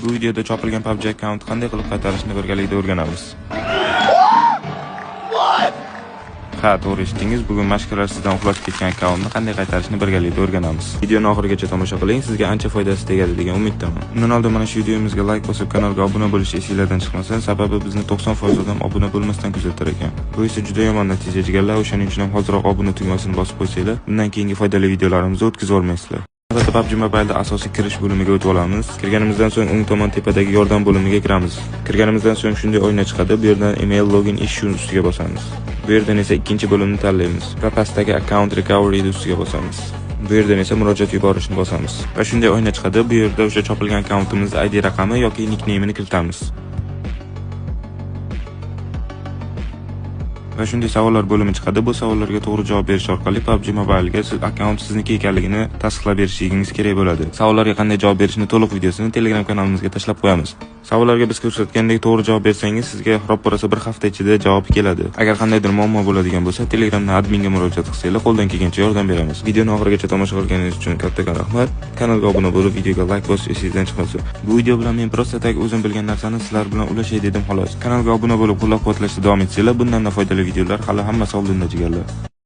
Bu videoda chopilgan PUBG akkaunt qanday qilib qaytarishni birgalikda o'rganamiz. Ha, to'g'ri eshitdingiz. Bugun mashqalar sizdan uxlab ketgan akkauntni qanday qaytarishni birgalikda o'rganamiz. Videoni oxirigacha tomosha qiling, sizga ancha foydasi tegadi degan umiddaman. Undan oldin mana shu videomizga like bosib, kanalga obuna bo'lish esingizdan chiqmasin, sababi bizni 90% odam obuna bo'lmasdan kuzatar ekan. Bu esa juda yomon natija chiqaradi, o'shaning uchun ham hoziroq obuna tugmasini bosib qo'ysanglar, bundan keyingi foydali videolarimizni o'tkazib olmaysizlar. Albatta PUBG Mobile'da asosiy kirish bo'limiga o'tib olamiz. Kirganimizdan so'ng o'ng tomon tepadagi yordam bo'limiga kiramiz. Kirganimizdan so'ng shunday oyna chiqadi. Bu yerdan email login issue ustiga bosamiz. Bu yerdan esa ikkinchi bo'limni tanlaymiz va pastdagi account recovery ustiga bosamiz. Bu yerdan esa murojaat yuborishni bosamiz. Va shunday oyna chiqadi. Bu yerda o'sha chopilgan akkauntimizning ID raqami yoki nickname'ini kiritamiz. Va shunday savollar bo'limi chiqadi. Bu savollarga to'g'ri javob berish orqali PUBG Mobile'ga siz akkaunt sizniki ekanligini tasdiqlab berishingiz kerak bo'ladi. Savollarga qanday javob berishni to'liq videosini Telegram kanalimizga tashlab qo'yamiz. Savollarga biz ko'rsatgandek to'g'ri javob bersangiz, sizga xarob bir hafta ichida javob keladi. Agar qandaydir muammo bo'ladigan bo'lsa, Telegramda adminga murojaat qilsanglar, qo'ldan kelgancha yordam beramiz. Videoni oxirigacha tomosha qilganingiz uchun kattakon rahmat. Kanalga obuna bo'lib, videoga like bosish esingizdan chiqmasin. Bu video bilan men prosta o'zim bilgan narsani sizlar bilan ulashay dedim xolos. Kanalga obuna bo'lib, qo'llab-quvvatlashda davom etsanglar, bundan foydali videolar hali hammasi oldinda jigarlar.